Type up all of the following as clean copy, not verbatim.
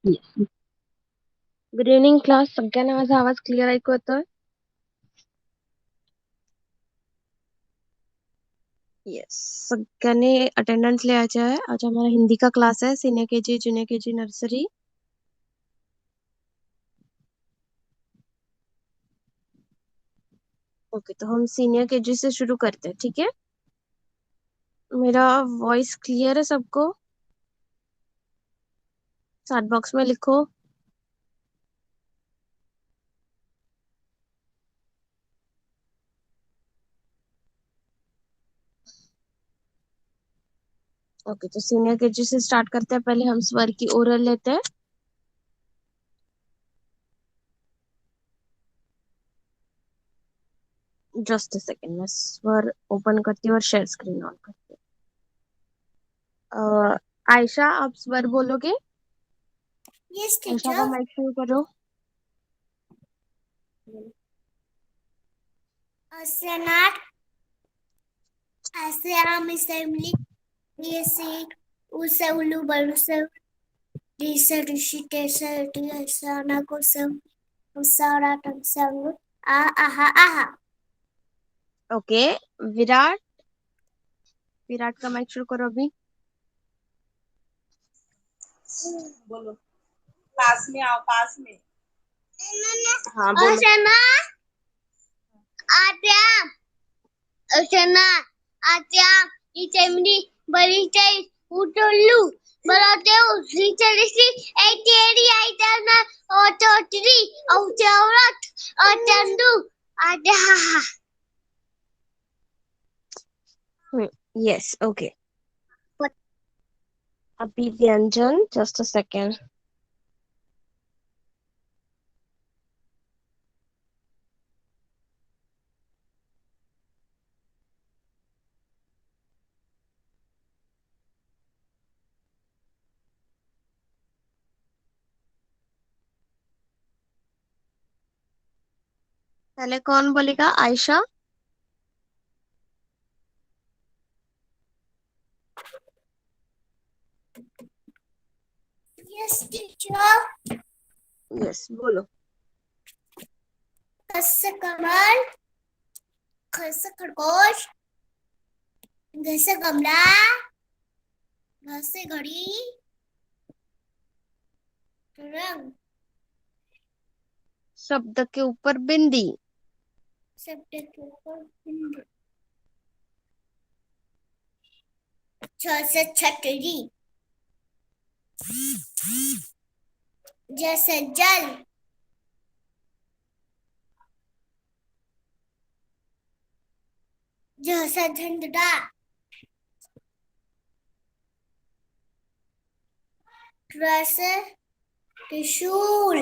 Good evening class. सगळ्यांना माझा आवाज क्लिअर ऐकू येतोय? यस. सगळ्यांनी अटेंडेंस लिहायचे आहे. आज हमारा हिंदी का क्लास है, senior KG, junior KG, nursery. Okay, तो हम सीनियर केजी से शुरू करते हैं, ठीक है? मेरा वॉइस क्लियर है सबको? चैट बॉक्स में लिखो. ओके, तो सीनियर केजी से स्टार्ट करते हैं. पहले हम स्वर की ओरल लेते हैं. जस्ट अ सेकेंड, मैं स्वर ओपन करती हूँ और शेयर स्क्रीन ऑन करती हूँ. आयशा, आप स्वर बोलोगे? यस आयशा का टीचर. माइक शुरू करो. Senat, Asiam Assembly, DSC, Usa Ulu Barusa, Disa Rishi Tesa, Sana Kosam, Usara Tamsang, Aha Aha. Okay, Virat. Virat का माइक शुरू करो अभी. बोलो. पास में आओ, पास में. हाँ बोलो. Osana, Asiam, Osana, Asiam, Assembly, Barista, Utulu, Barateu, Rishi, Ateri, Aitana, Ototri, Outaurat, Otandu, Adaha. Yes, okay. अभी व्यंजन, जस्ट अ सेकेंड. पहले कौन बोलेगा? आयशा. Yes, teacher. यस, बोलो. खस कमल, खस खरगोश, घस गमला, घस घड़ी, रंग. शब्द के ऊपर बिंदी. शब्द के ऊपर बिंदु. छ से छतरी, जैसे जल, जैसे झंडा, से त्रिशूल,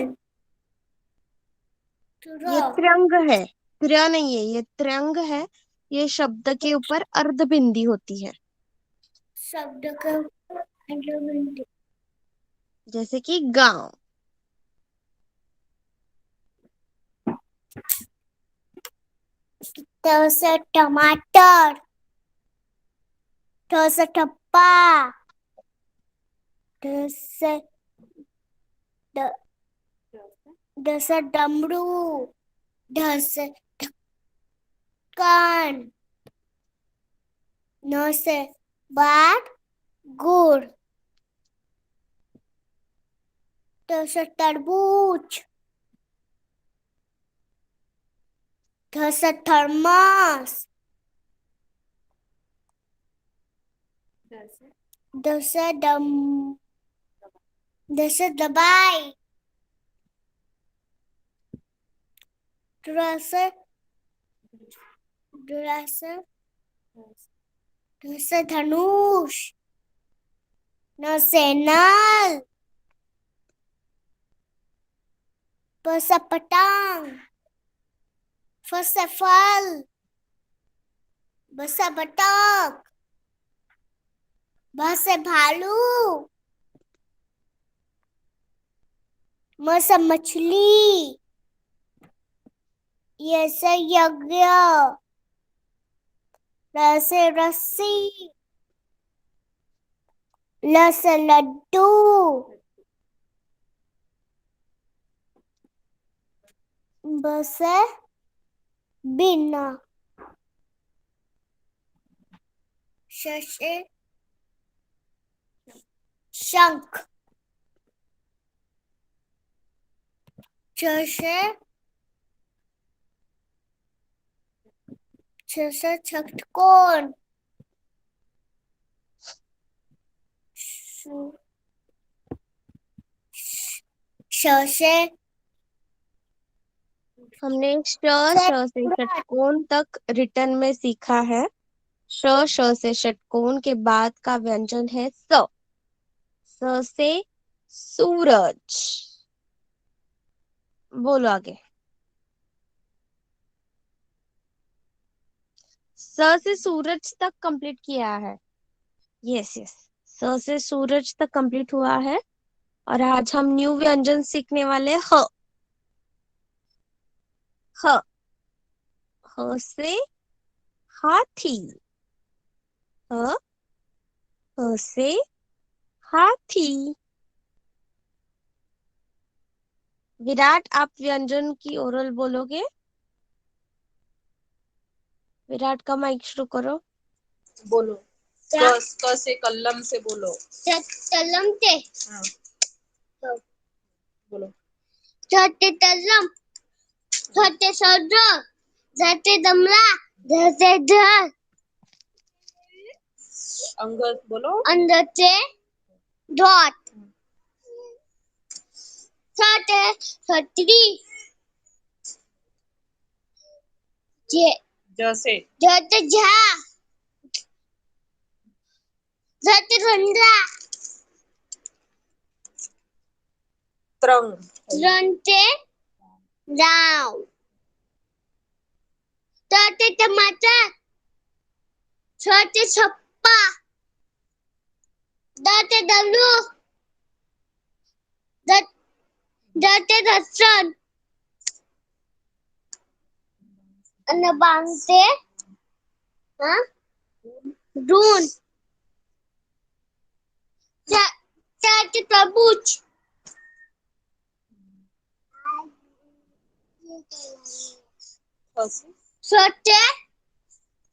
ये त्र्यंग है. त्र्य नहीं है, ये त्र्यंग है. ये शब्द के ऊपर अर्ध बिंदी होती है. शब्द के ऊपर बिंदु. जैसे कि गांव. से टमाटर, से ठप्पा, से से डमरू, से ढक्कन, न से बाट, गुड़, से तरबूज, से थर्मस, से से दबाई, से से धनुष, न से नल, प से पतंग, फ से फल, ब से बतख, भ से भालू, म से मछली, ये से यज्ञ, र से रस्सी, ल से लड्डू, ब से बिना, श से शंख, च से षटकोण, श से हमने श से षटकोण तक रिटर्न में सीखा है। श से षटकोण के बाद का व्यंजन है स। स से सूरज। बोलो आगे। स से सूरज तक कंप्लीट किया है। यस यस, स से सूरज तक कंप्लीट हुआ है। और आज हम न्यू व्यंजन सीखने वाले ह। ह। ह से हाथी। ह। ह से हाथी। विराट, आप व्यंजन की ओरल बोलोगे। विराट का माइक शुरू करो। बोलो। क से कलम से बोलो। कलम से हाँ, बोलो। छोटे तलम, छोटे सौदो, छोटे दमला, छोटे धर, अंगद बोलो। अंदर से डॉट, छोटे छतरी, जैसे छोटे झा, छोटे रंगा, त्रंग, रंटे राव, छोटे टमाटर, छोटे छप्पा, छोटे दल्लू, छोटे दर्शन, अन्य बांधते हाँ ढूंढ, छोटे तरबूज, छोटे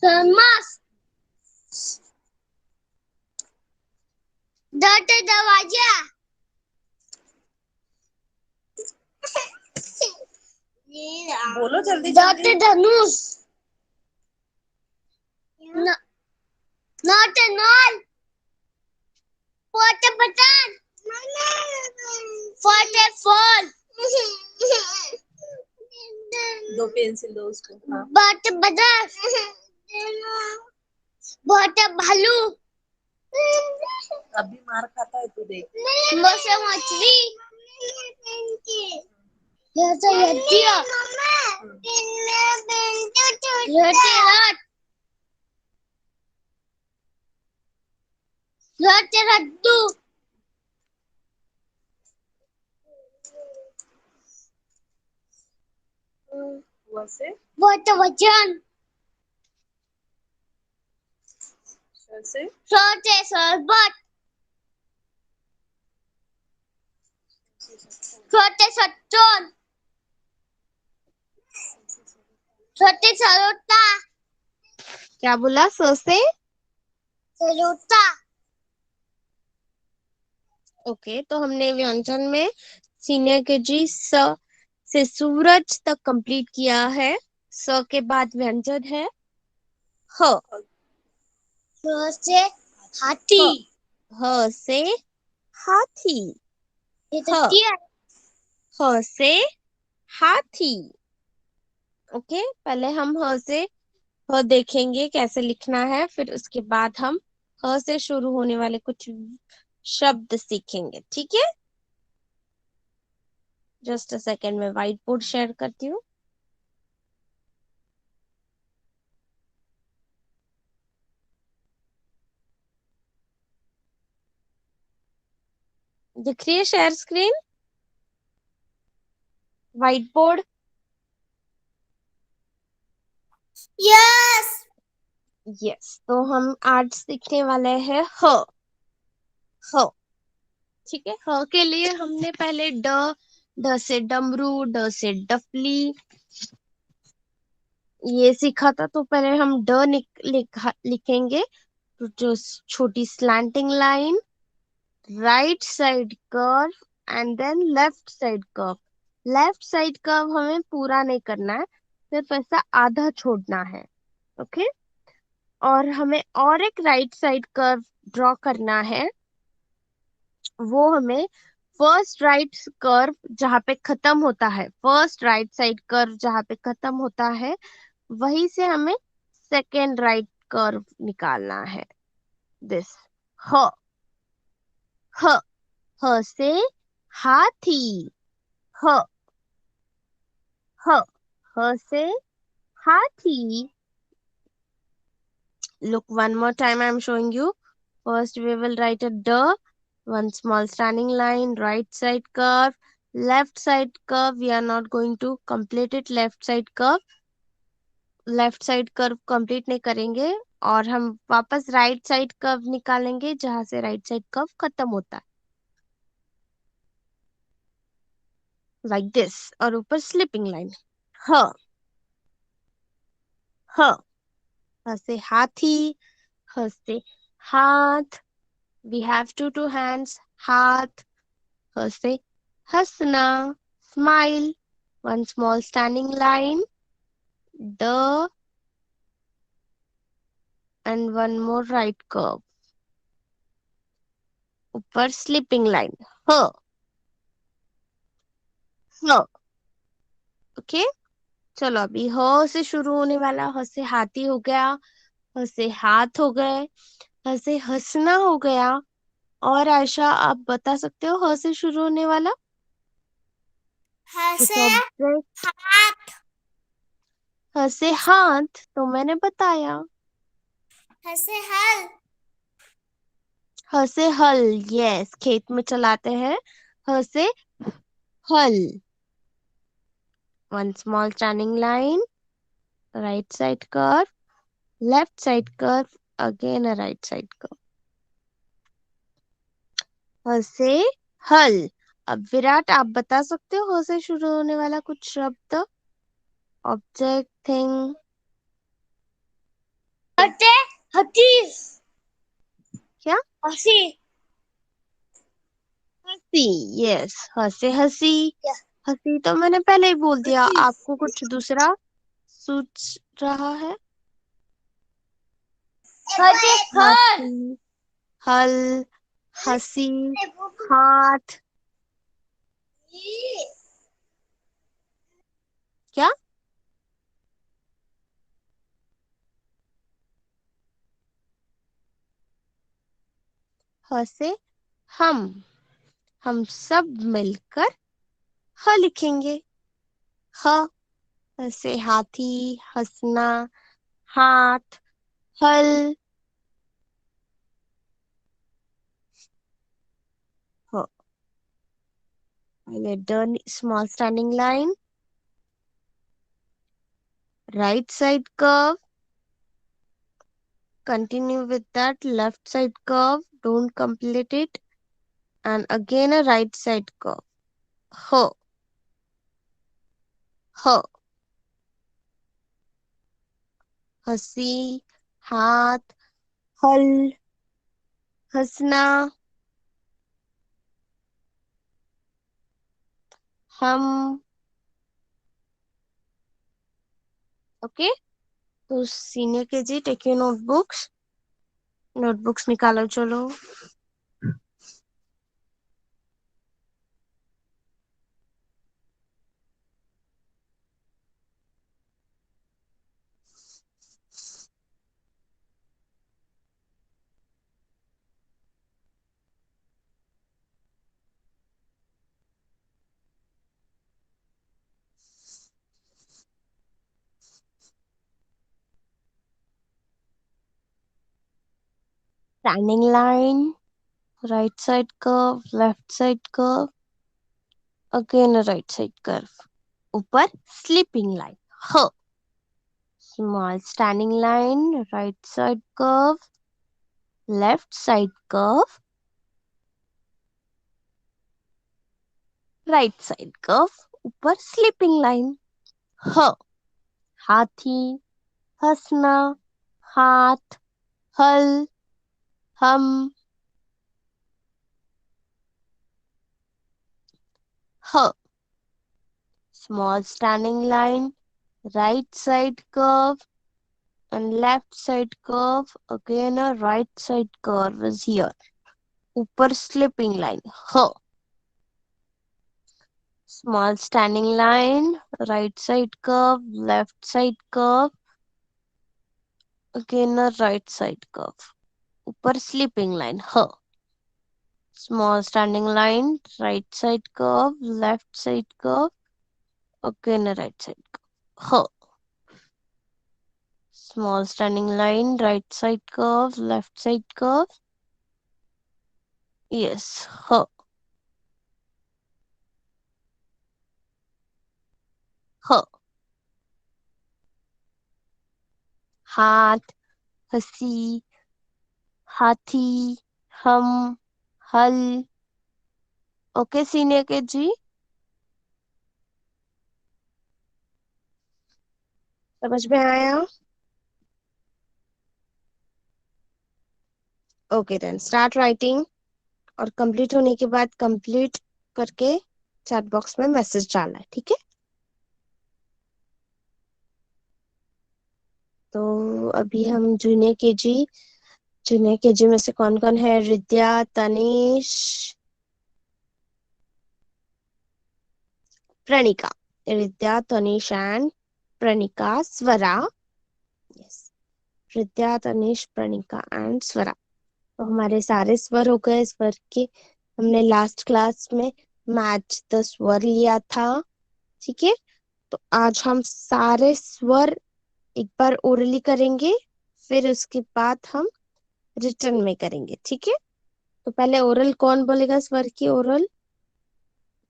थर्मस, छोटे दरवाजा, बोलो जल्दी छोटे जल्दी। धनुष, छोटे नॉल, छोटे बटन, छोटे फूल, दो पेंसिल दो उसको। हाँ। छोटे बदर, छोटे भालू, अभी मार खाता है तू, देख। मोसे मछली, जैसे हड्डियाँ, छोटे रथ, छोटे लड्डू, वैसे छोटे वजन, जैसे छोटे शरबत, छोटे सच्चोन, छोटे सरोटा, क्या बोला? स से सरोटा, ओके, तो हमने व्यंजन में सीनियर केजी स से सूरज तक कंप्लीट किया है। स के बाद व्यंजन है ह। से हाथी, ह से हाथी। ये तो ह। क्या ह से हाथी। ओके, पहले हम ह से ह देखेंगे कैसे लिखना है, फिर उसके बाद हम ह से शुरू होने वाले कुछ शब्द सीखेंगे, ठीक है। जस्ट अ सेकेंड, में व्हाइट बोर्ड शेयर करती हूँ। दिख रही है share screen, white board? Yes yes, तो हम आज सीखने वाले हैं ह। ह, ठीक है। ह के लिए हमने पहले ड ड से डमरू, ड से डफली। ये सीखा था, तो पहले हम लिखेंगे। तो जो छोटी slanting line, right side curve, and then left side curve. Left side curve हमें पूरा नहीं करना है, सिर्फ ऐसा आधा छोड़ना है। ओके। और हमें और एक राइट साइड कर्व ड्रॉ करना है। वो हमें फर्स्ट राइट कर्व जहाँ पे खत्म होता है, फर्स्ट राइट साइड कर्व जहाँ पे खत्म होता है, वहीं से हमें सेकेंड राइट कर्व निकालना है। दिस। ह। ह। ह से हाथी। ह। ह। ह से हाथी। Look, one more time I am showing you. First we will write a D, one small standing line, right side curve, left side curve. We are not going to complete it. Left side curve, left side curve complete नहीं करेंगे, और हम वापस right side curve निकालेंगे जहां से right side curve खत्म होता है, लाइक दिस। और ऊपर स्लिपिंग लाइन। ह। ह। ह से हाथी। ह से हाथ। वी हैव टू हैंड्स, हाथ। ह से हंसना, smile, one small standing line, the, and one more right curve, ऊपर स्लिपिंग लाइन। ह। ह। ओके। चलो, अभी ह से शुरू होने वाला, ह से हाथी हो गया, ह से हाथ हो गए, ह से हंसना हो गया। और आयशा, आप बता सकते हो ह से शुरू होने वाला कुछ हंसे ऑब्जेक्ट? हाथ, ह से हाथ तो मैंने बताया। हंसे हल, ह से हल, यस, खेत में चलाते हैं। ह से हल, one small standing line, right side curve, left side curve, again a right side curve. ह से हल। अब विराट, आप बता सकते हो ह से शुरू होने वाला कुछ शब्द, ऑब्जेक्ट, थिंग? हटे हती, क्या? हंसी, हंसी, यस, ह से हंसी। हंसी तो मैंने पहले ही बोल दिया। आपको कुछ दूसरा सोच रहा है? हटे हल, हाथी, हल, हंसी, हाथ। क्या? ह से हम सब मिलकर ह लिखेंगे। ह। ह से हाथी, हंसना, हाथ, हल। ह। पहले the small standing line, right side curve, continue with that, left side curve, don't complete it, and again a right side curve. H. H. हंसी, हाथ, हल, हंसना, हम। ओके। तो senior KG, take your notebooks. Notebooks निकालो, चलो। Standing line, right side curve, left side curve, again right side curve, ऊपर sleeping line. ह। Small standing line, right side curve, left side curve, right side curve, ऊपर sleeping line. ह, हाथी, हंसना, हाथ, हल, हम। ह, small standing line, right side curve and left side curve. Again a right side curve is here. ऊपर slipping line. H, small standing line, right side curve, left side curve. Again a right side curve. ऊपर slipping line. H, small standing line, right side curve, left side curve. Again a right side curve. H, small standing line, right side curve, left side curve. Yes, H, H, हाथ, हंसी, हाथी, हम, हल। Okay senior के जी, समझ में आया? Okay then start writing, और कंप्लीट होने के बाद कंप्लीट करके चैट बॉक्स में मैसेज डालना है, ठीक है? तो अभी हम जूनियर केजी में से कौन कौन है? Ridya, Tanish, Pranika. Ridya, Tanish and Pranika, Swara. Yes, Ridya, Tanish, Pranika and Swara. तो हमारे सारे स्वर हो गए। स्वर के हमने लास्ट क्लास में मैच द स्वर लिया था, ठीक है? तो आज हम सारे स्वर एक बार ओरली करेंगे, फिर उसके बाद हम रिटर्न में करेंगे, ठीक है? तो पहले ओरल कौन बोलेगा? स्वर की ओरल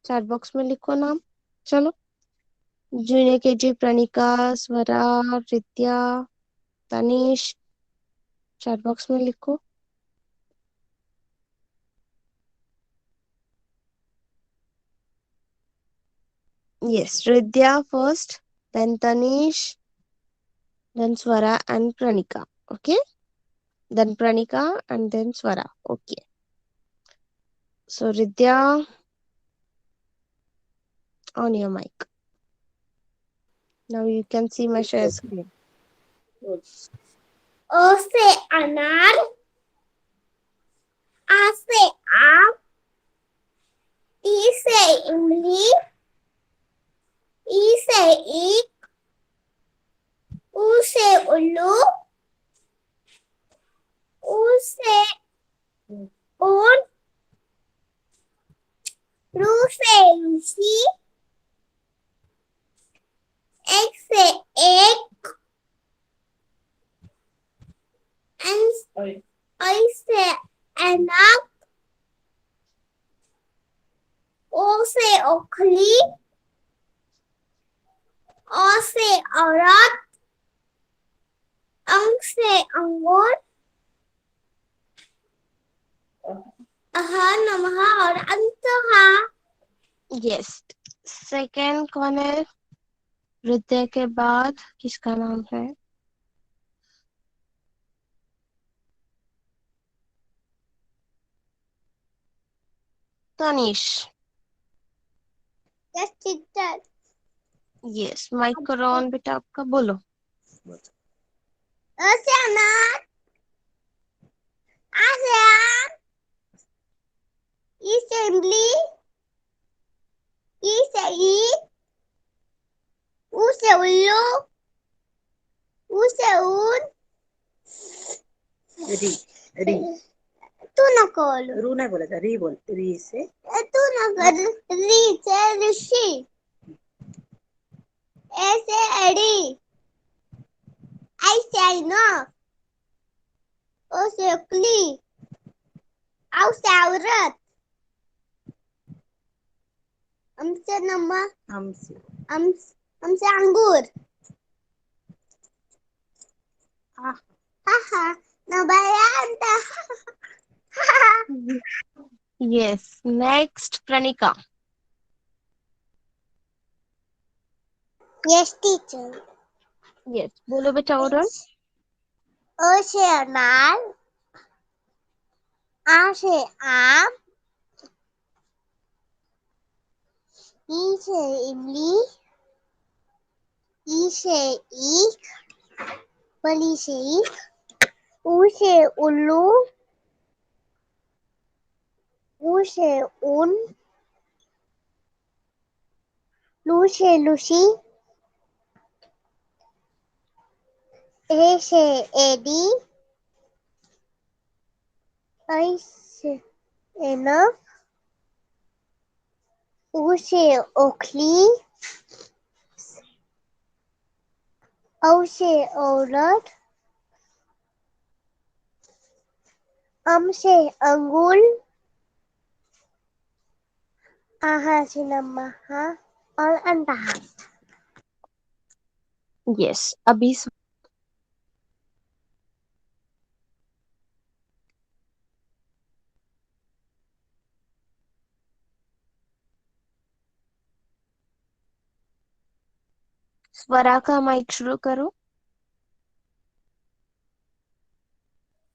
चैट बॉक्स में लिखो नाम। चलो, जूनियर केजी, प्रणिका, स्वरा, रिद्या, तनिष, चैट बॉक्स में लिखो। Yes, Ridya first, then Tanish, then Swara and Pranika. Okay? Then Pranika and then Swara. Okay. So Ridya, on your mic. Now you can see my share screen. ओ से अनार, आ से आम, ई से इमली, ई से ईख, ऊ से उल्लू, ऊ से ऊन, रू से ऋषि, एक से एक, ऐ से ऐनक, ओ से ओखली, औ से औरत, अंग से अंगूर, अह नमः और अंतः। Yes. Second कौन है? रिद्या के बाद किसका नाम है? Tanish. Yes, teacher. Yes, mic करो ऑन बेटा आपका, बोलो। अ से अनार, आ से आम, ई से इमली, ई से ईख, ऊ से उल्लू, ऊ से ऊन, री री तू न बोल, रू नहीं बोला था, री बोल, री से तू न कर, री से ऋषि, ए से एड़ी, आई से ऐनक, ओ से ओखली, औ से औरत, अम से नमक, हम हम से अंगूर, आहा नबायांत। Yes. Next प्रणिका। Yes, teacher. Yes, बोलो बेटा ओरल। अ से अनार, आ से आम, ई से इमली, ई से ईख, बली से ईख, ऊ से उल्लू, ऊ से ऊन, लू से लूसी, ए से एडी, आई से ऐनक, ऊ से ओखली, औ से औरत, अम से अंगूर, आहा से नमहा और अंडा। यस, अभी स्वरा का माइक शुरू करो।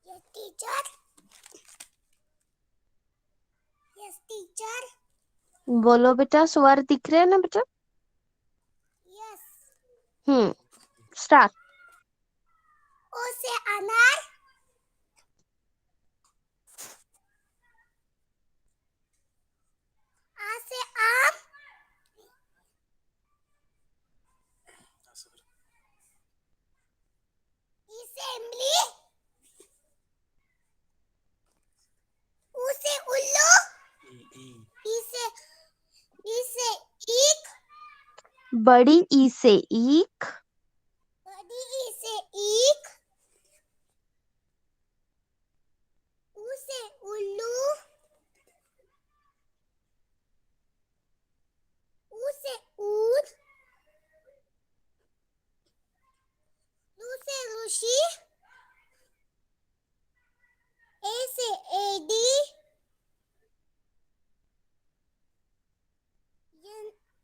Yes teacher. Yes teacher. बोलो बेटा, स्वर दिख रहे हैं ना बेटा? यस। स्टार्ट। ओ से अनार, आ से आम, ई से इमली, ऊ से उल्लू, ई से ईख, बड़ी ई से ईख, बड़ी ई से ईख, ऊ से उल्लू, ऊ से ऊन, लू से लूसी, ए से एडी,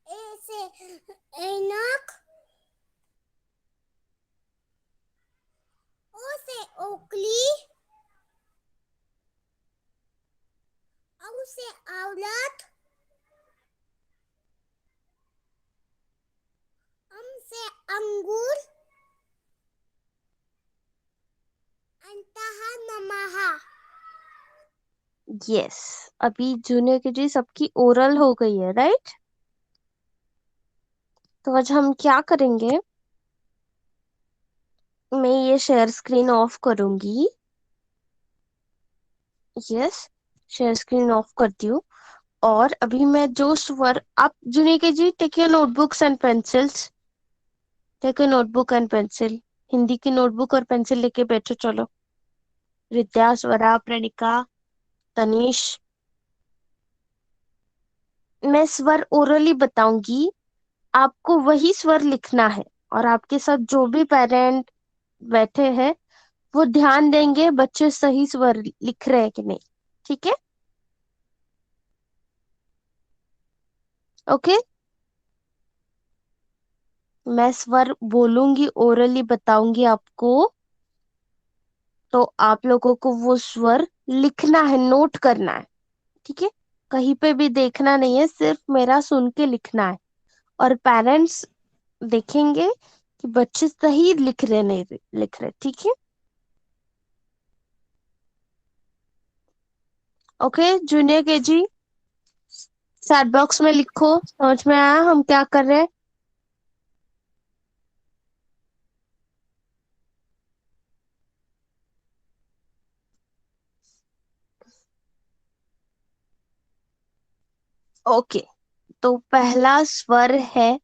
ए से ऐनक, ओ से ओकली, औ से औरत, अम से अंगूर, अंतहा नमहा। यस। अभी जूनियर के जी सबकी ओरल हो गई है, राइट? तो आज हम क्या करेंगे, मैं ये शेयर स्क्रीन ऑफ करूंगी। यस, शेयर स्क्रीन ऑफ करती हूँ। और अभी मैं जो स्वर, आप junior K G take your notebooks and pencils, take your notebook and pencil. Hindi की नोटबुक और पेंसिल लेके बैठो, चलो। विद्या, स्वरा, प्रणिका, तनीश। मैं स्वर ओरली बताऊंगी, आपको वही स्वर लिखना है। और आपके साथ जो भी पेरेंट बैठे हैं वो ध्यान देंगे बच्चे सही स्वर लिख रहे हैं कि नहीं। ठीक है? ओके। मैं स्वर बोलूंगी, ओरली बताऊंगी आपको, तो आप लोगों को वो स्वर लिखना है, नोट करना है। ठीक है? कहीं पे भी देखना नहीं है, सिर्फ मेरा सुन के लिखना है। और पेरेंट्स देखेंगे कि बच्चे सही लिख रहे नहीं लिख रहे। ठीक है? ओके जूनियर के जी, चैट बॉक्स में लिखो, समझ में आया हम क्या कर रहे हैं? ओके, तो पहला स्वर है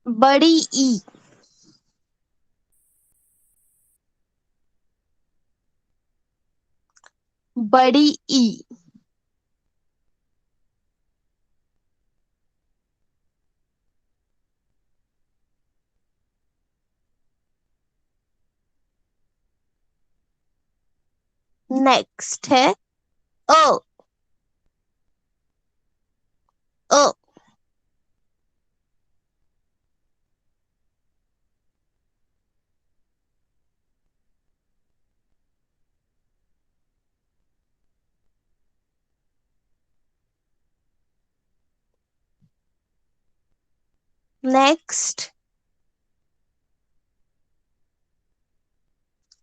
बड़ी ई। बड़ी ई। नेक्स्ट है ओ। ओ। नेक्स्ट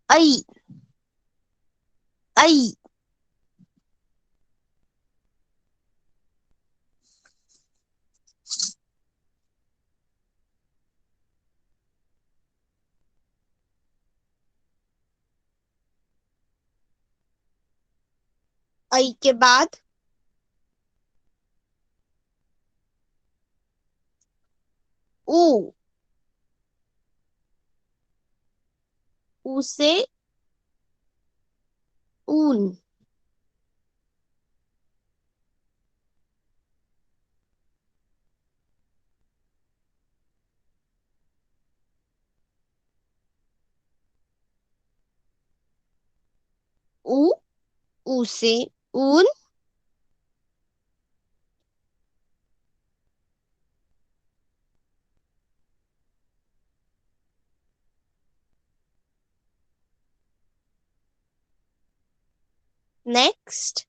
ऐ। ऐ। ऐ के बाद ऊ। ऊ से ऊन। ऊ। ऊ से ऊन। नेक्स्ट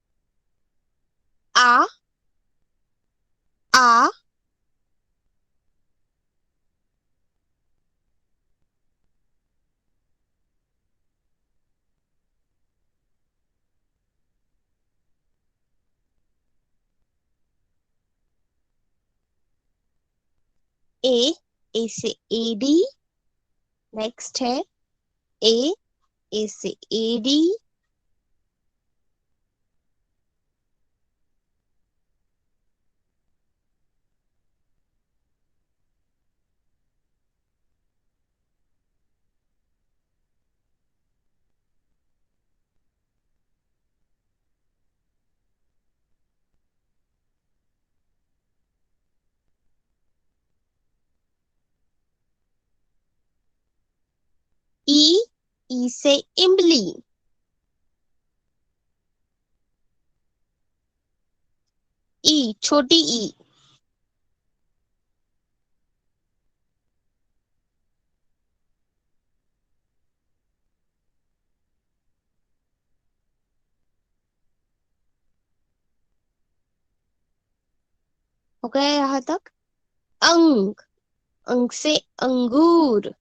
आ। आ। ए। ए से एडी। नेक्स्ट है ए। ए से एडी। ई। ई से इमली। ई छोटी ई। हो गया यहां तक। अंग। अंग से अंगूर।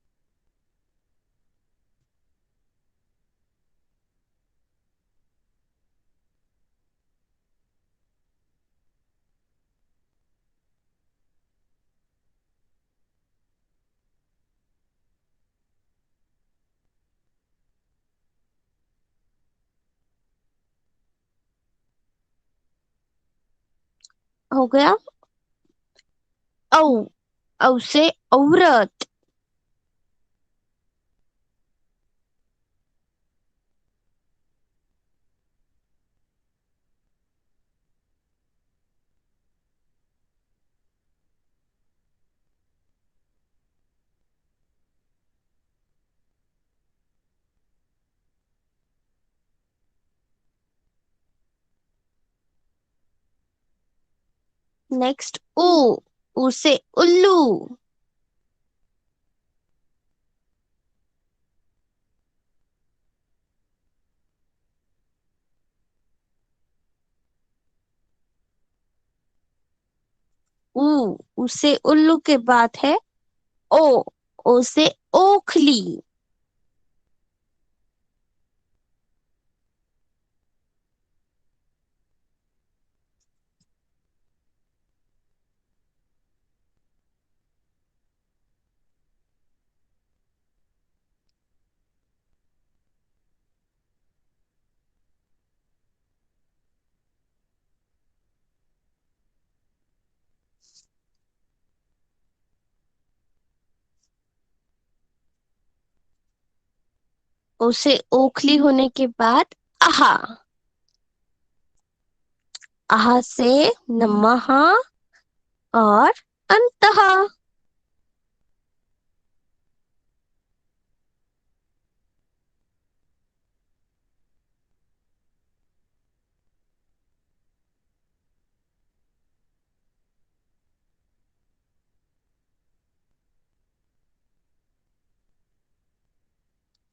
हो गया। औ। औ से औरत। नेक्स्ट ऊ। ऊ से उल्लू। ऊ। ऊ से उल्लू के बाद है ओ। ओ से ओखली। ओ से ओखली होने के बाद आहा। आहा से नमहा और अंतहा।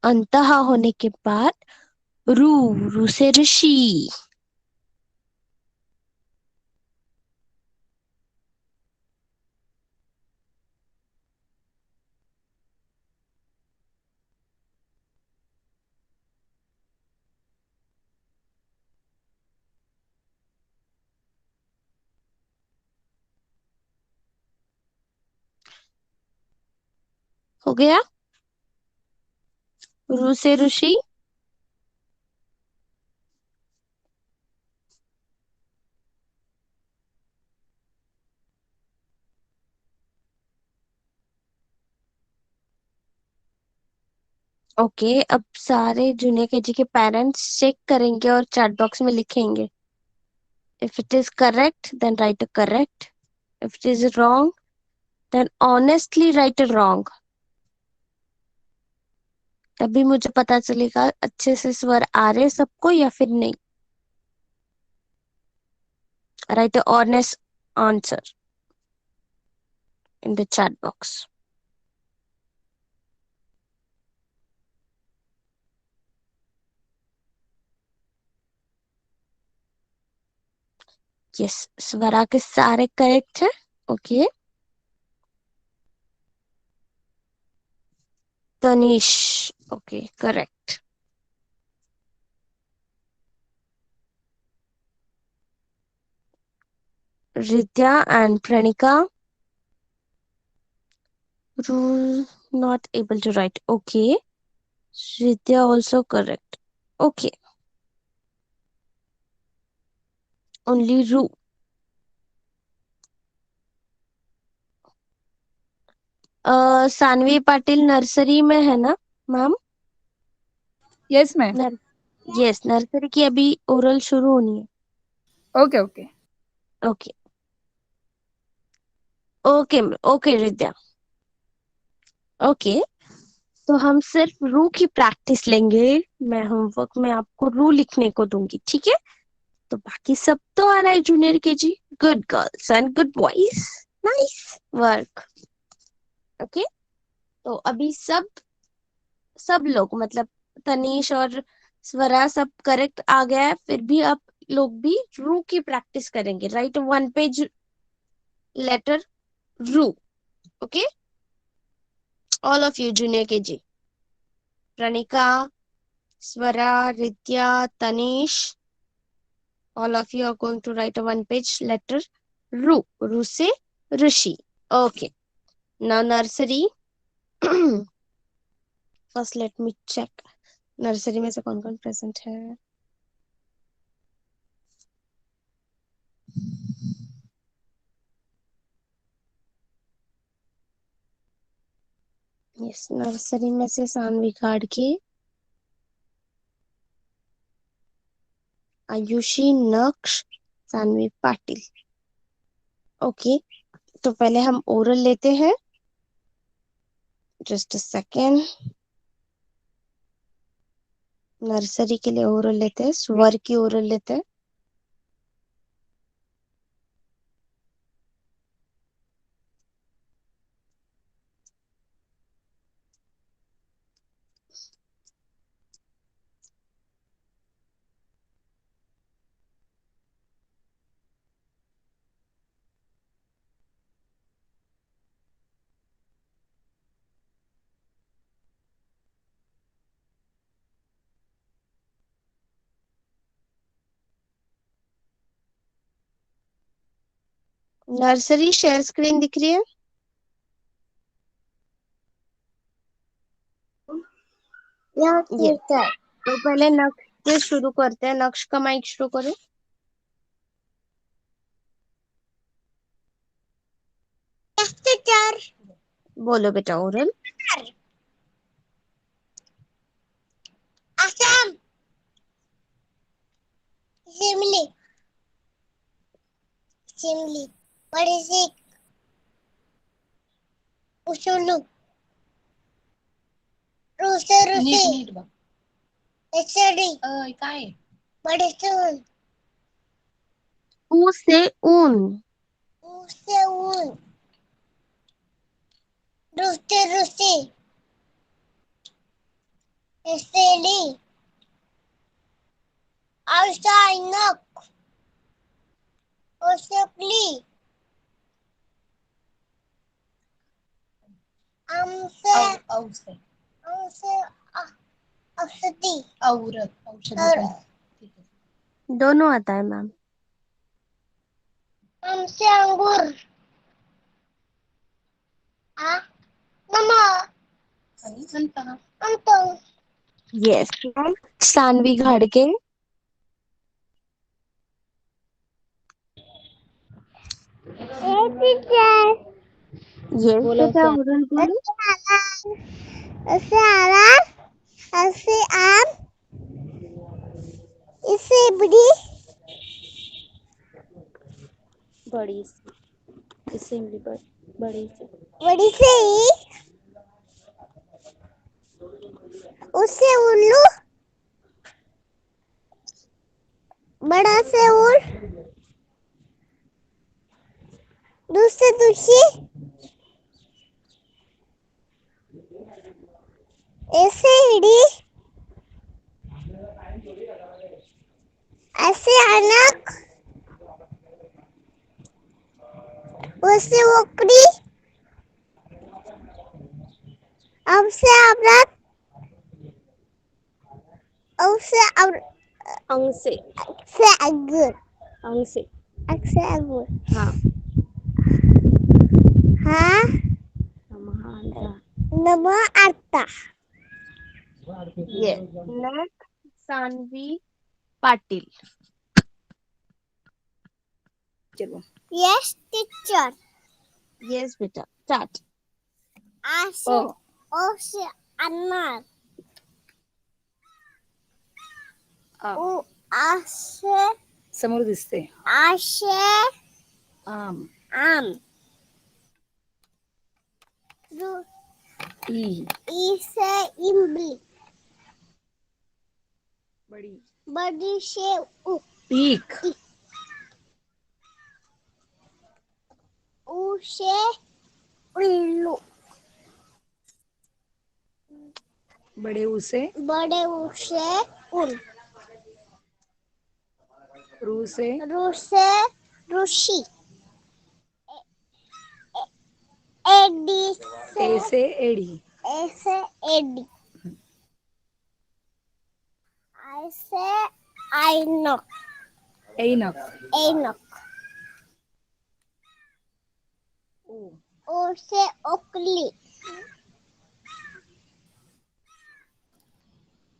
अंतहा होने के बाद रू। रू से ऋषि। हो गया? रू से ऋषि। ओके, अब सारे जूनियर केजी के पेरेंट्स चेक करेंगे और चैट बॉक्स में लिखेंगे। If it is correct then write a correct, if it is wrong then honestly write a wrong. तभी मुझे पता चलेगा अच्छे से स्वर आ रहे सबको या फिर नहीं। Write a honest answer in the chat box. Yes, Swara के सारे करेक्ट है। Okay, Tanish. Okay, correct. Ridya and Pranika, rule not able to write. Okay, Ridya also correct. Okay, only Ru. Sanvi Patil nursery में है ना ma'am? Yes ma'am. Yes, nursery की अभी oral शुरू होनी है। Okay okay okay okay okay Ridya. Okay, तो हम सिर्फ रू की प्रैक्टिस लेंगे। मैं होमवर्क में आपको रू लिखने को दूंगी, ठीक है? तो बाकी सब तो आ रहा है junior KG. Good girls and good boys, nice work. Okay, तो अभी सब सब लोग मतलब तनीश और स्वरा सब करेक्ट आ गया है, फिर भी आप लोग भी रू की प्रैक्टिस करेंगे। राइट वन पेज लेटर रू। Okay, all of you junior KG, Pranika, Swara, Ritya, Tanish, all of you are going to write a one page letter ru. Ru se rishi. Okay, now nursery. First let me check nursery में से कौन कौन present है। Yes, nursery में से सानवी गाड़के, आयुषी, नक्श, Saanvi Patil. Okay, तो पहले हम ओरल लेते हैं। Just a second. नर्सरी के लिए ओरल लेते हैं, स्वर की ओरल लेते हैं। नर्सरी शेयर स्क्रीन दिख रही है? ये तो पहले नक्श से शुरू करते हैं। नक्श का माइक शुरू करो। बोलो बेटा ओरल। असम, शिमली, शिमली, बड़ी उशुलू, रूसे रूसी, एचडी, काय, बड़ी सून, ऊ से ऊन, उसे ऊन, रूसे रूसी, एचडी, आउटसाइनक, ओशोकली, हमसे, औसे, हमसे, औषधि, औरत, औषधि, दोनों आता है मैम। हमसे अंगूर, आ, मम्मा, अंतो यस, सानवी घाडगे. ए टीचर येस बेटा, उधर बोलो. ऐसे आराम ऐसे आम इसे बड़ी बड़ी सी, इससे बड़ी सी. बड़ी से उससे उल्लू बड़ा से उल दूसरे दूसरी ऐसे हिड़ी ऐसे अनक उससे ओकड़ी अब से अमरत अब से अंग से. अंगूर अंग से. से अंगूर हाँ. हाँ नमः आता यस. नेक्स्ट सानवी पाटिल. चलो. यस टीचर यस बेटा, स्टार्ट. आशे ओ से अनार उ आशे समोर दिसते. आशे आम. आम ई. ई से इमली बड़ी. बड़ी से पीक. उ से उल्लू बड़े उसे. बड़े उ से उल रू से. रू से ऋषि एडी ए से एडी. ऐसे एडी ऐसे ऐनक ऐनक. ऐनक ओ. ओ से ओकली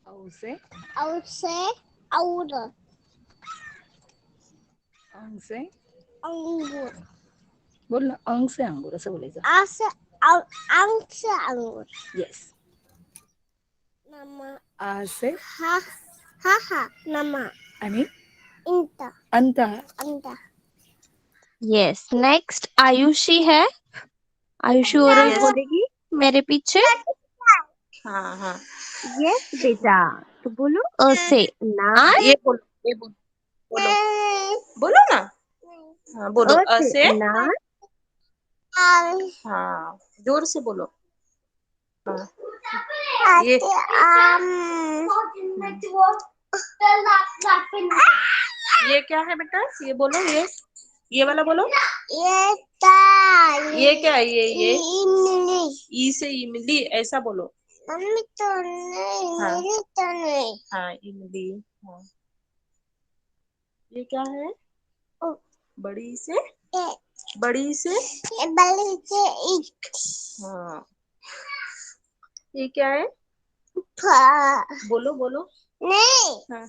औ से. औ से औरत अंग से. अंगूर बोल ना, अंग से अंगूर असं बोलायचं. आ से अंग से अंगूर येस. नमा आ से. हा हा हा नमा आणि इंता अंत. अंता यस. नेक्स्ट आयुषी है. आयुषी ओरल बोलेगी मेरे पीछे. हाँ हाँ. यस बेटा, तो बोलो. अ से नार. ये बोलो बोलो बोलो ना. हाँ बोलो. अ अ से से. अनार. हाँ जोर से बोलो. हाँ. ये ये क्या है बेटा, ये बोलो. ये वाला बोलो. ये क्या है, ये इमली ई से इमली ऐसा बोलो. मम्मी तो नहीं हाँ. मेरी तो नहीं हाँ इमली. हाँ. ये क्या है, ओ, बड़ी से. ये बड़ी से. ये बड़ी से एक हाँ. ये क्या है, बोलो बोलो. नहीं हाँ.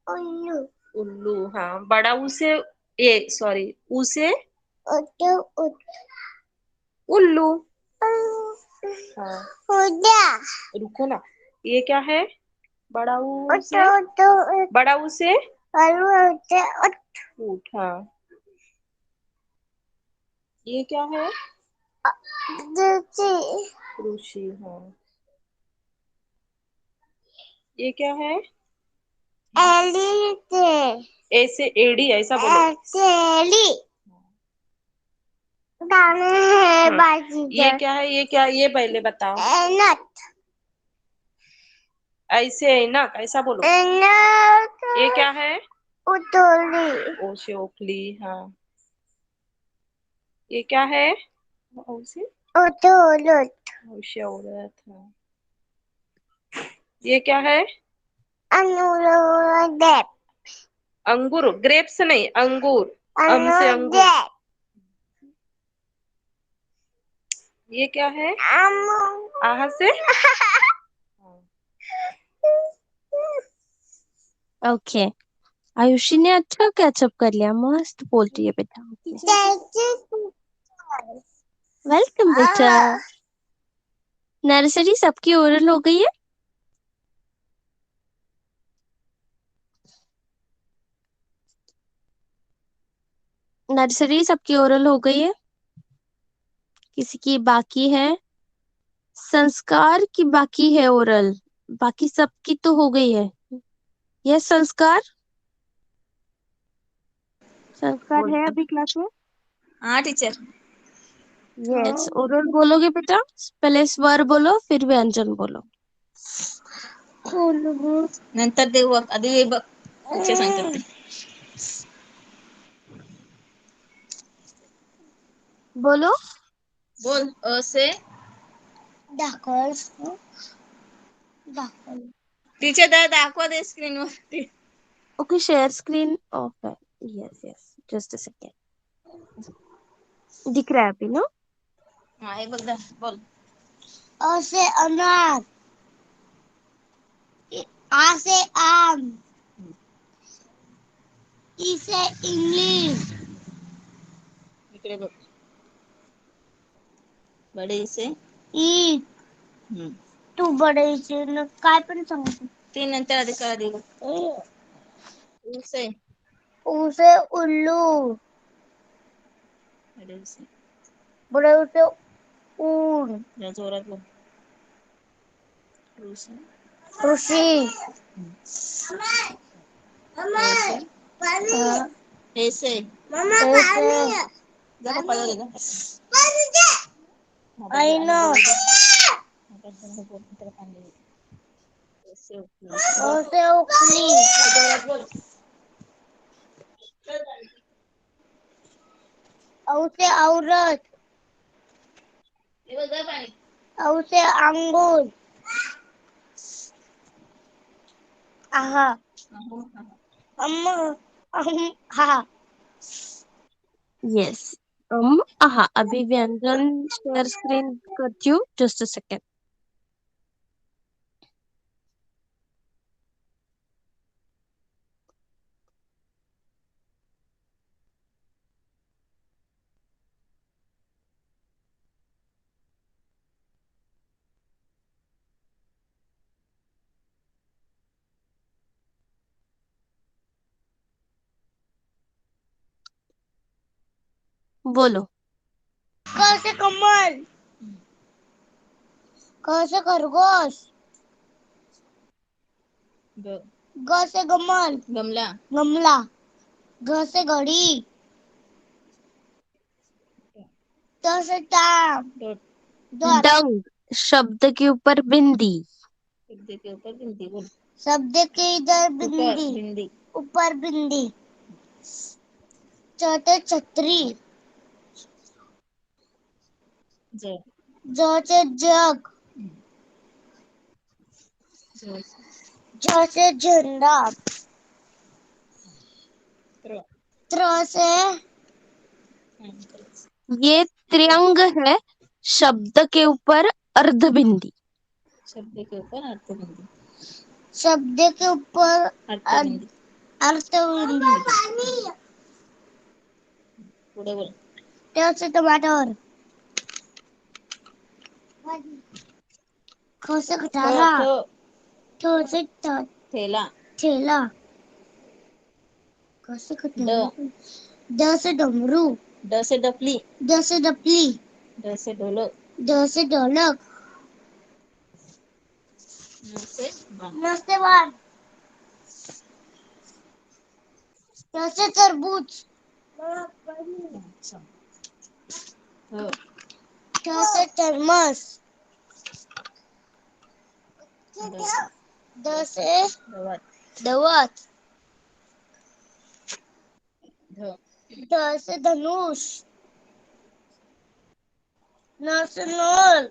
उल्लू उल्लू. हाँ. बड़ा उसे. ए सॉरी, उसे उल्लू उल्लू. हाँ. उड़ा रुको ना. ये क्या है, बड़ा ऊ से. उल्लू बड़ा ऊ से उल्लू ऊँट. हाँ. ये क्या है, ऋषि. हाँ. ये क्या है, एली से ऐसे एडी ऐसा बोलो. एली दाने है हाँ. बाजी ये क्या है, ये क्या, ये पहले बताओ. नट ऐसे है ना, ऐसा बोलो. नट ये क्या है, उतोली ओसे ओखली. हाँ. ये क्या है, ओसे उतोलुत ओसे औरत. हाँ. ये क्या है, अनुरोधेप अंगूर. ग्रेप्स नहीं, अंगूर. अम से अंगूर. अनुरोधेप ये क्या है? आहा से ओके, आयुषी ने अच्छा कैचअप कर लिया, मस्त बोलती है बेटा। वेलकम बेटा। नर्सरी सबकी ओरल हो गई है। नर्सरी सबकी ओरल हो गई है, किसी की बाकी है? संस्कार की बाकी है ओरल, बाकी सबकी तो हो गई है। यस संस्कार, संस्कार बोल। है अभी क्लास में? हाँ टीचर। यस, ओरल बोलोगे बेटा, पहले स्वर बोलो फिर व्यंजन बोलो। नंतर देऊ आधी बघ टीचर सांगते ते. बोलो। बोल अ से दाखल दाखल टीचर दाखवा दे स्क्रीन वरती. ओके, शेयर स्क्रीन ऑफ है। Yes yes, just a second. दिख रहा है अभी ना? हाँ हे बघ बोल. अ से अनार, आ से आम, ई से इंग्लिश, इकडे बघ. बडे से ईद. तू बडे से काय पण सांगतो. ते नंतर आधी करा दे बघ. ऊ से ऊ से उल्लू, बडे से बड़े से ऊन, जरा जोरात बोल. ऊ से ऋषी, हे से जा पप्पाला दे जा. I know. ओ से उखली, औ से औरत, औ से अंगूर, आहा, अम्मा, हा. यस, हाँ अभी व्यंजन शेयर स्क्रीन करती हूँ, जस्ट अ सेकेंड। बोलो। क से कमल, ख से खरगोश, ग से गमल, गमला. गमला, घ से घड़ी, त से टाप, डॉट. डंग, शब्द के ऊपर बिंदी। शब्द के ऊपर बिंदी बोल. शब्द के इधर ऊपर बिंदी, बिंदी. ऊपर बिंदी. च से छतरी, ज ज से जग, झ से झंडा, त्र से ये त्रिअंग है, शब्द के ऊपर अर्धबिंदी। शब्द के ऊपर अर्थबिंदी. शब्द के ऊपर अर्थबिंदी. अर्थबिंदी. पुढे बोल. ट से टमाटर, ख से खटारा, ठ से थैला. ठेला, क से खटारा, ड से डमरू, ड से डफली. ड से डपली, ढ से ढोलक. ढ से ढोलक, न से बाण. न से बाण, त से तरबूज, अच्छा. ह ठ से थर्मस, द से दवात. दवत, ध ध से धनुष, न से नल,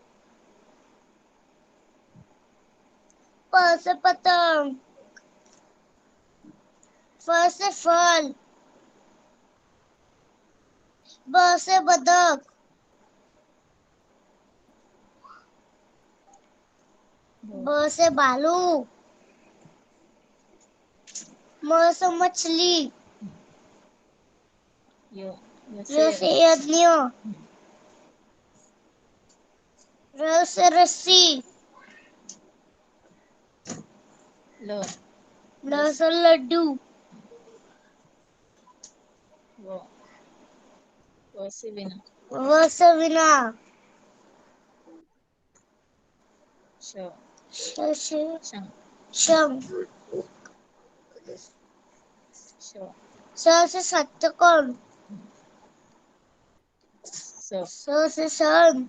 प से पतंग, फ से फल, ब से बदक, ब से बालू, म से मछली, य र से यज्ञ, र से रस्सी, ल ल से लड्डू, व से विना, व से विना, श से शं शंख, श से षट्कोण, स से सन,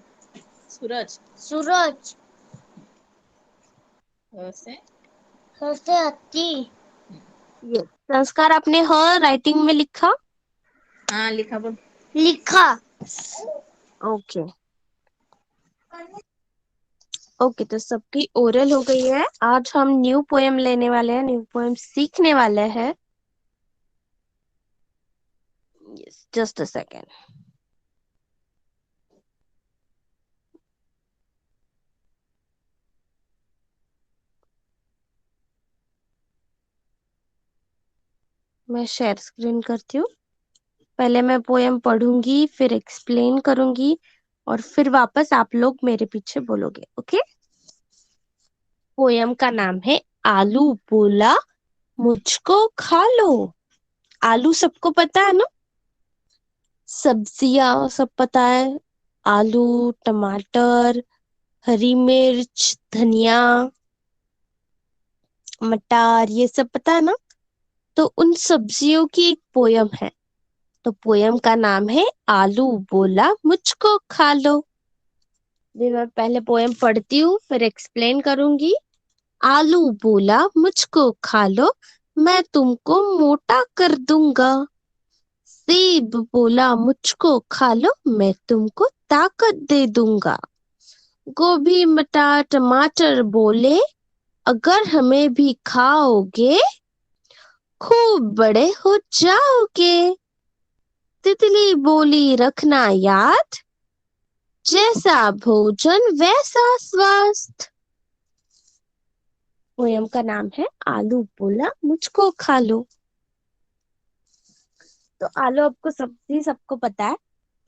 सूरज, सूरज, ह से से हाथी। ये संस्कार आपने ह राइटिंग में लिखा? हाँ लिखा बोल। लिखा। ओके ओके, तो सबकी ओरल हो गई है। आज हम न्यू पोएम लेने वाले हैं, न्यू पोएम सीखने वाले हैं। Yes, just a second. मैं शेयर स्क्रीन करती हूँ। पहले मैं पोएम पढ़ूंगी, फिर एक्सप्लेन करूंगी, और फिर वापस आप लोग मेरे पीछे बोलोगे। ओके? पोएम का नाम है आलू बोला मुझको खा लो। आलू सबको पता है ना? सब्जियां सब पता है। आलू, टमाटर, हरी मिर्च, धनिया, मटर, ये सब पता है ना? तो उन सब्जियों की एक पोयम है। तो पोयम का नाम है आलू बोला मुझको खा लो। भी मैं पहले पोयम पढ़ती हूँ, फिर एक्सप्लेन करूंगी। आलू बोला मुझको खा लो, मैं तुमको मोटा कर दूंगा। सेब बोला मुझको खा लो, मैं तुमको ताकत दे दूंगा। गोभी, मटर, टमाटर बोले, अगर हमें भी खाओगे खूब बड़े हो जाओगे। तितली बोली रखना याद, जैसा भोजन वैसा स्वास्थ्य। पोयम का नाम है आलू बोला मुझको खा लो। तो आलू आपको सब्जी सबको पता है,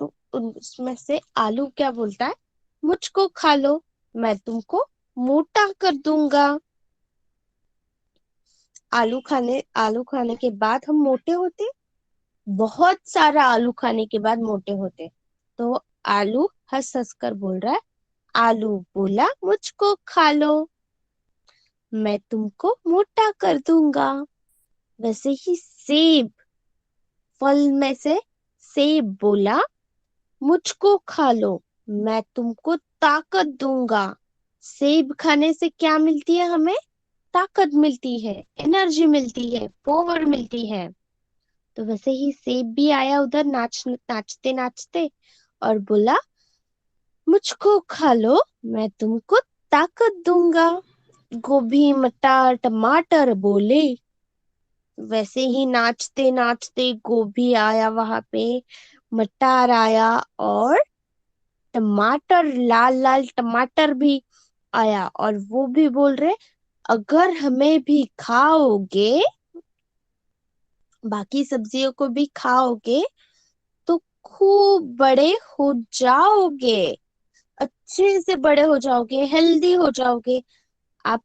तो उसमें से आलू क्या बोलता है? मुझको खा लो, मैं तुमको मोटा कर दूंगा। आलू खाने के बाद हम मोटे होते, बहुत सारा आलू खाने के बाद मोटे होते। तो आलू हंस हंस कर बोल रहा है, आलू बोला मुझको खा लो, मैं तुमको मोटा कर दूंगा। वैसे ही सेब, फल में से सेब बोला मुझको खा लो, मैं तुमको ताकत दूंगा। सेब खाने से क्या मिलती है हमें? ताकत मिलती है, एनर्जी मिलती है, पावर मिलती है। तो वैसे ही सेब भी आया उधर नाचते नाचते और बोला मुझको खा लो, मैं तुमको ताकत दूंगा। गोभी, मटर, टमाटर बोले, वैसे ही नाचते नाचते गोभी आया वहां पे, मटर आया, और टमाटर, लाल लाल टमाटर भी आया, और वो भी बोल रहे अगर हमें भी खाओगे, बाकी सब्जियों को भी खाओगे, तो खूब बड़े हो जाओगे, अच्छे से बड़े हो जाओगे, हेल्दी हो जाओगे। आप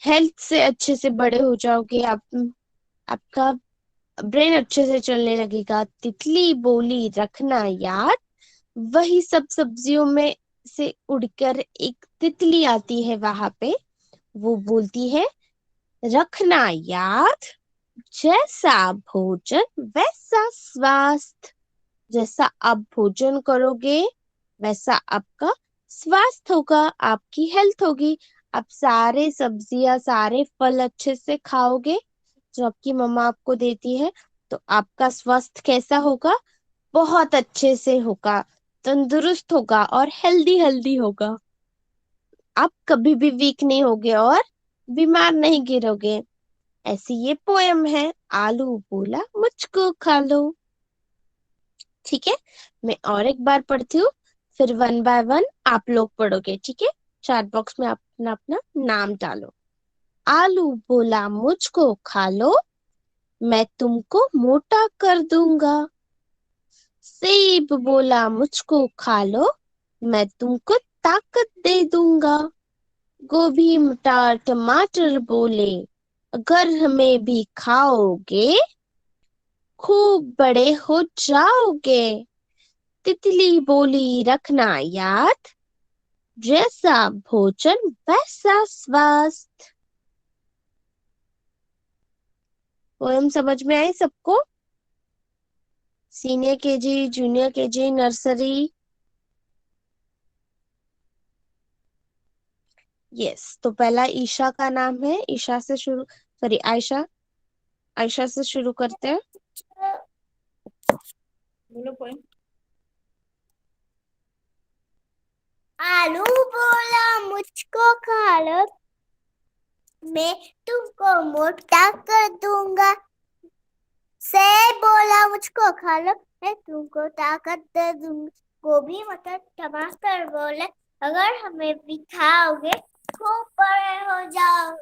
हेल्थ से अच्छे से बड़े हो जाओगे, आपका ब्रेन अच्छे से चलने लगेगा। तितली बोली रखना याद, वही सब सब्जियों में से उड़कर एक तितली आती है वहां पे। वो बोलती है रखना याद, जैसा भोजन वैसा स्वास्थ्य। जैसा आप भोजन करोगे वैसा आपका स्वास्थ्य होगा, आपकी हेल्थ होगी। आप सारे सब्जियां, सारे फल अच्छे से खाओगे जो आपकी मम्मा आपको देती है, तो आपका स्वास्थ्य कैसा होगा? बहुत अच्छे से होगा, तंदुरुस्त होगा और हेल्दी हेल्दी होगा। आप कभी भी वीक नहीं होगे और बीमार नहीं गिरोगे। ऐसी ये पोयम है, आलू बोला मुझको खा लो। ठीक है, मैं और एक बार पढ़ती हूँ, फिर वन बाय वन आप लोग पढ़ोगे। ठीक है, चैट बॉक्स में अपना अपना नाम डालो। आलू बोला मुझको खा लो, मैं तुमको मोटा कर दूंगा। सेब बोला मुझको खा लो, मैं तुमको ताकत दे दूंगा। गोभी मटर टमाटर बोले, अगर हमें भी खाओगे खूब बड़े हो जाओगे। तितली बोली रखना याद, जैसा भोजन वैसा स्वास्थ्य। पोएम समझ में आई सबको? Senior KG, junior KG, nursery? Yes, तो पहला ईशा का नाम है। ईशा से शुरू, सॉरी आयशा, आयशा से शुरू करते हैं। बोलो पोएम। आलू बोला मुझको खा लो, मैं तुमको मोटा कर दूंगा। सेब बोला मुझको खा लो, मैं तुमको ताकत दे दूंगा। गोभी मटर टमाटर बोले, अगर हमें भी खाओगे खूब बड़े हो जाओ।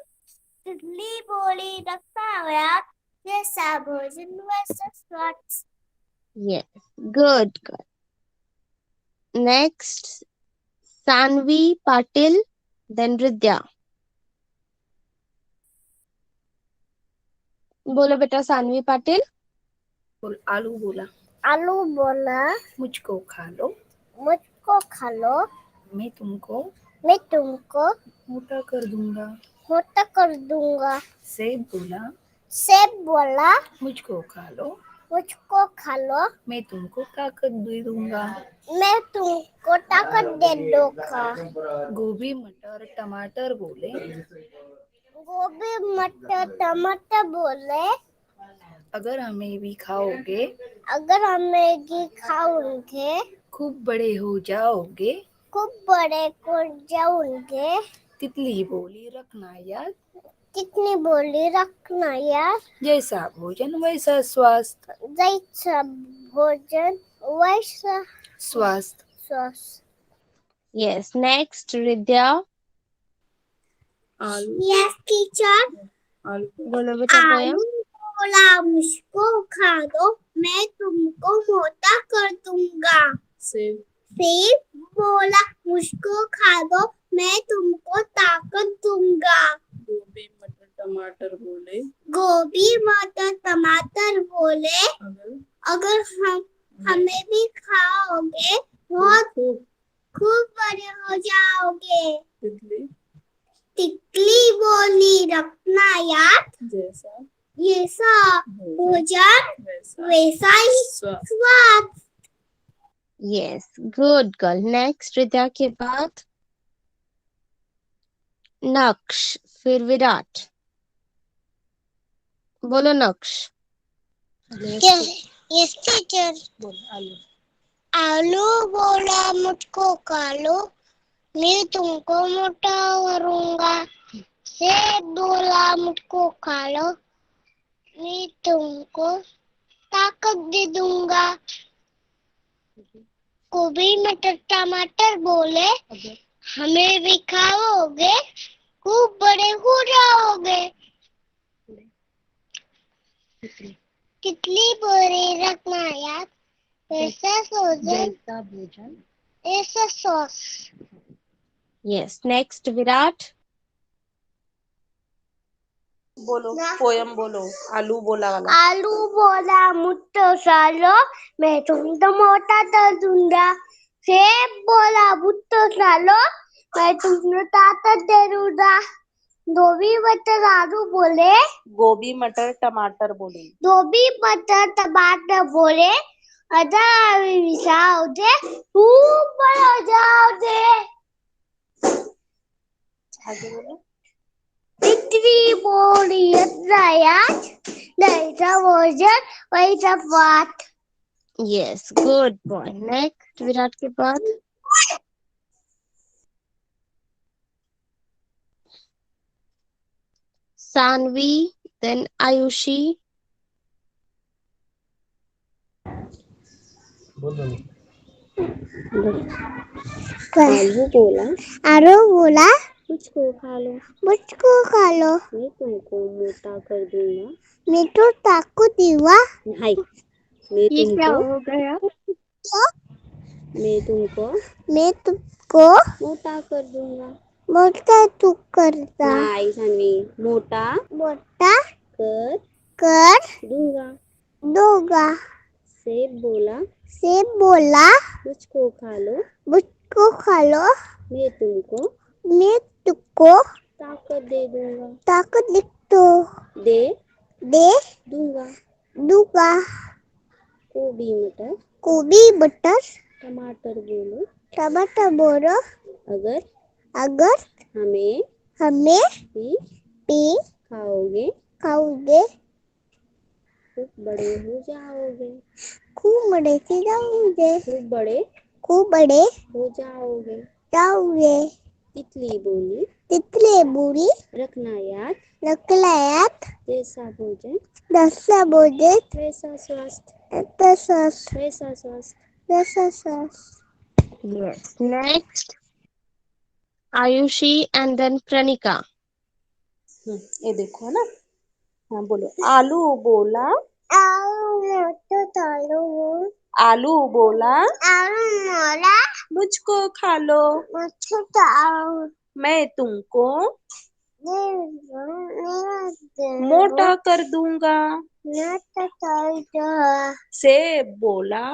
तितली बोली रखना याद, जैसा भोजन वैसा स्वाद। Yes, good good. Next Sanvi Patil, then Vidya. बोलो बेटा सानवी पाटिल। बोल। आलू बोला आलू बोला मुझको खा लो, मुझको खा लो, मैं तुमको मोटा कर दूंगा। सेब बोला सेब बोला मुझको खा लो, मैं तुमको ताकत दे दूंगा। तुमको ताकत दे दूंगा। गोभी मटर टमाटर बोले, अगर हमें भी खाओगे खूब बड़े हो जाओगे। तितली बोली रखना याद, कितनी बोली रखना यार, जैसा भोजन वैसा स्वास्थ्य। जैसा भोजन वैसा स्वास्थ्य। स्वास्थ्य। यस, नेक्स्ट विद्या। आलू यस टीचर। बोलो बेटा पोएम। आलू बोला मुझको खा दो, मैं तुमको मोटा कर दूंगा। सेब सेब बोला मुझको खा दो, मैं तुमको ताकत दूंगा। गोभी मटर टमाटर बोले, अगर हमें भी खाओगे बहुत खूब बड़े हो जाओगे। तितली बोली रखना याद, जैसा भोजन वैसा ही स्वाद। Yes, good girl. नेक्स्ट विद्या के बाद नक्श, फिर विराट। बोलो नक्श। Yes teacher. बोल। आलू आलू बोला मुझको खा लो, मैं तुमको मोटा करूंगा। सेब बोला मुझको खा लो, मैं तुमको ताकत दे दूंगा। गोभी मटर टमाटर बोले, हमें भी खाओगे खूब बड़े हो जाओगे। तितली बोली रखना याद, ऐसा भोजन ऐसा सॉस। Yes, next Virat. बोलो पोयम बोलो। आलू बोला वाला। आलू बोला मुझको खा लो, मैं तुमको मोटा कर दूंगा। सेब बोला मुझको खा लो, मैं तुमको ताकत दे दूंगा। गोभी मटर टमाटर बोले, अगर विशाओगे खूब बड़ा हो जाओगे। आगे बोलो। तितली बोली रखना याद, जैसा भोजन वैसा स्वाद। Yes, good boy. Next Virat के बाद सानवी, देन आयुषी। बोलो। आलू बोला आलू बोला मुझको खा लो, मुझको खा लो, मैं तुमको मोटा कर दूंगा। मैं तो ताकू दीवा, हाय, मैं ये क्या तुमको हो गया? मैं तुमको मैं तुमको मोटा कर दूंगा। मोटा तू करता, हाय सानवी, मोटा मोटा कर कर दूंगा। दूंगा। सेब बोला सेब बोला मुझको खा लो, मुझको खा लो, मैं तुमको मैं तुमको ताकत दे दूंगा। ताकत लिख दो दे दे दूंगा। दूंगा। गोभी मटर गोभी मटर टमाटर बोलो, टमाटर बोलो, अगर अगर हमें हमें भी भी खाओगे खाओगे खूब बड़े हो जाओगे। खूब बड़े से जाओगे, खूब बड़े हो जाओगे। जाओगे। तितली बोली तितली बुरी रखना याद, नकलायत जैसा भोजन दस्ता बोझे वैसा स्वास्थ्य, तसस वैसा स्वास्थ्य। तसस। Yes. Next, Ayushi and then Pranika. ये देखो ना, हाँ बोलो। आलू बोला आलू बोला मुझको खा लो, मैं तुमको मोटा कर दूंगा। सेब बोला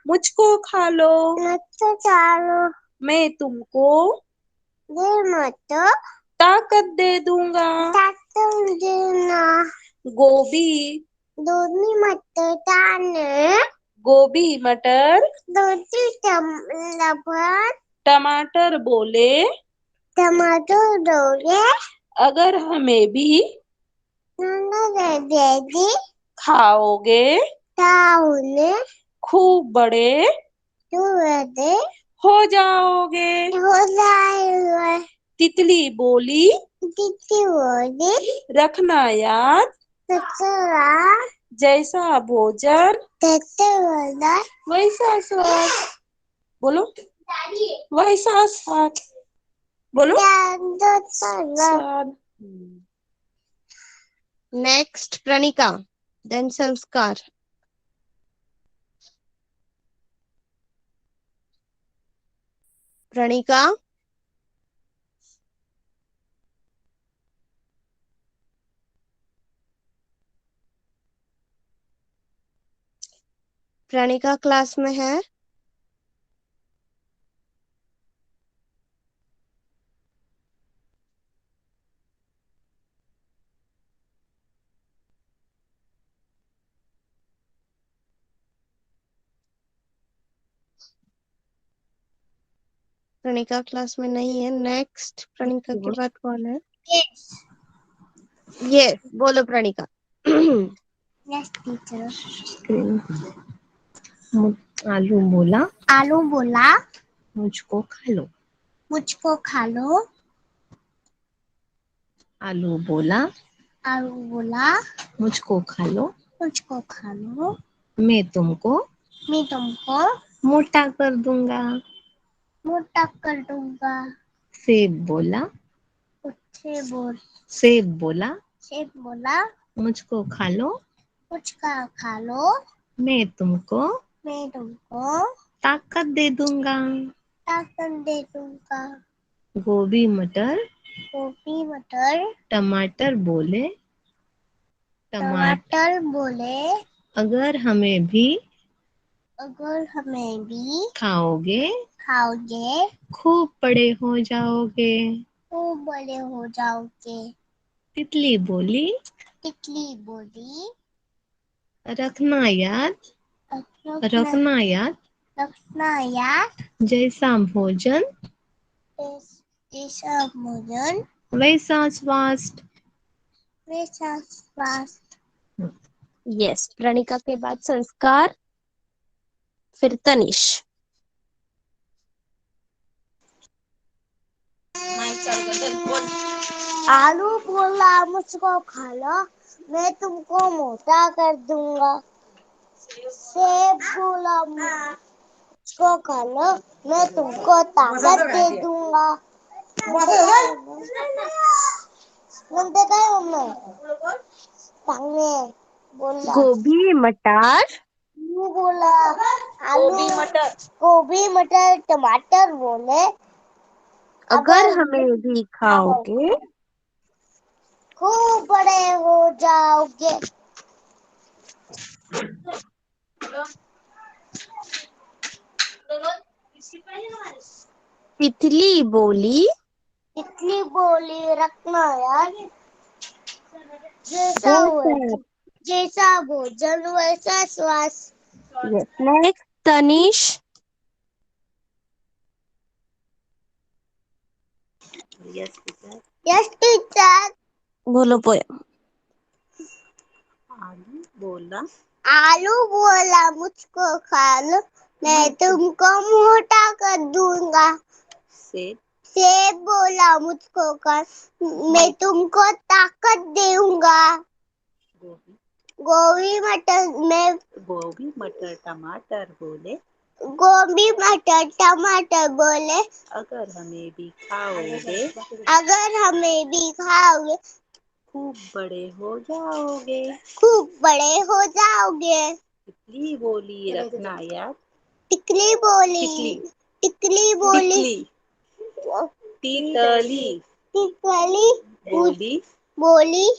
मुझको खा लो, मैं तुमको ताकत दे दूंगा। गोभी गोभी मटर टमाटर बोले टमाटर दोगे अगर हमें भी दे खाओगे ताउने खूब बड़े तू दे हो जाओगे। हो जाएगा। तितली बोली दीदी बोली रखना याद, ससुरा जैसा भोजन तते वाला वैसा स्वाद। बोलो वैसा स्वाद। बोलो चांदो साला स्वाद। Next, Pranika, then Sanskar. Pranika, Pranika class में है? प्रणिका क्लास में नहीं है। नेक्स्ट, प्रणिका के बाद कौन है? ये बोलो प्रणिका। Yes teacher. आलू बोला आलू बोला मुझको खा लो, मुझको खा लो, आलू बोला आलू बोला मुझको खा लो, मुझको खा लो, मैं तुमको मैं तुमको मोटा कर दूंगा। मोटा कर दूंगा। सेब बोला उससे बोल सेब बोला से बोला मुझको खा लो, मुझका खा लो, मैं तुमको मैं तुमको ताकत दे दूंगा। ताकत दे दूंगा। गोभी मटर गोभी मटर टमाटर बोले टमाटर बोले अगर हमें भी अगर हमें भी खाओगे खाओगे खूब बड़े हो जाओगे। खूब बड़े हो जाओगे। तितली बोली तितली बोली रखना याद, रखना याद जैसा भोजन जैसा भोजन वैसा स्वास्थ्य। वैसा स्वास्थ्य। यस, प्रणिका के बाद संस्कार, फिर तनिष। आलू बोला मुझको खा लो, मैं तुमको मोटा कर दूंगा। सेब बोला मुझको खा लो, मैं तुमको ताकत दे दूंगा। बोलते काय मम्मी सांगने बोला गोभी मटर नहीं बोला आलू गोभी मटर टमाटर बोले। अगर हमें भी खाओगे खूब बड़े हो जाओगे। तितली बोली इतनी बोली रखना यार। जैसा जैसा जैसा भोजन वैसा स्वास्थ्य। Yes next Tanish yes teacher. बोलो पोयम आलू बोला मुझको खा लो, मैं तुमको मोटा कर दूंगा। सेब बोला मुझको खा, मैं तुमको ताकत दूंगा। गोभी मटर टमाटर बोले अगर हमें भी खाओगे खूब बड़े हो जाओगे। टिकली बोली रखना याद। टिकली बोली तितली बोली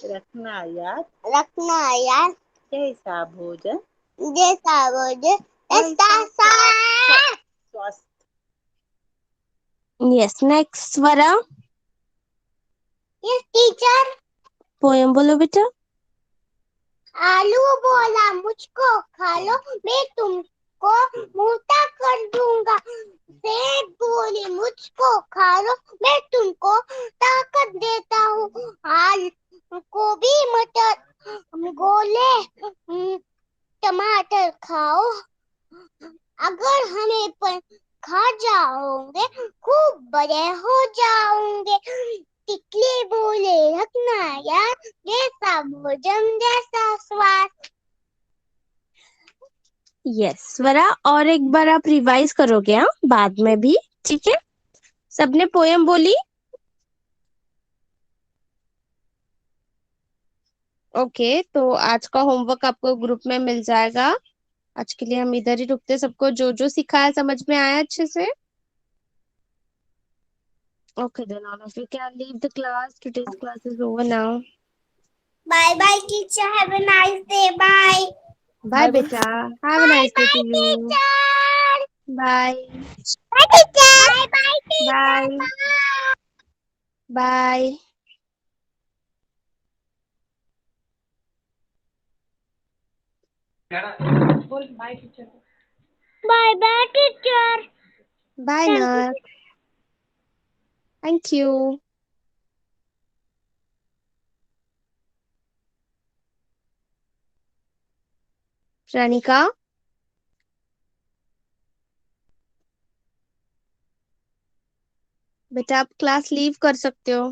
रखना याद। जैसा भोजन ऐसा स्वास्थ्य। यस नेक्स्ट स्वरा यस टीचर। पोयम बोलो बेटा आलू बोला मुझको खा लो, मैं तुमको मोटा कर दूंगा। सेब बोली मुझको खा लो, मैं तुमको ताकत देता हूँ। गोभी मटर बोले टमाटर खाओ, अगर हमें पर खा जाओगे खूब बड़े हो जाओगे। टिकली बोले रखना यार, जैसा भोजन जैसा स्वाद। यस स्वरा और एक बार आप रिवाइज करोगे हाँ बाद में भी ठीक है सबने पोयम बोली ओके तो आज का होमवर्क आपको ग्रुप में मिल जाएगा आज के लिए हम इधर ही रुकते सबको जो जो सिखाया समझ में आया अच्छे से okay then all of you can leave the class today's class is over now bye bye teacher, have a nice day. Bye bye beta have a bye nice day bye to you teacher. bye bye teacher. Bye bye teacher. bye bye bye bye teacher. bye Nath thank you Pranika बेटा आप class leave कर सकते हो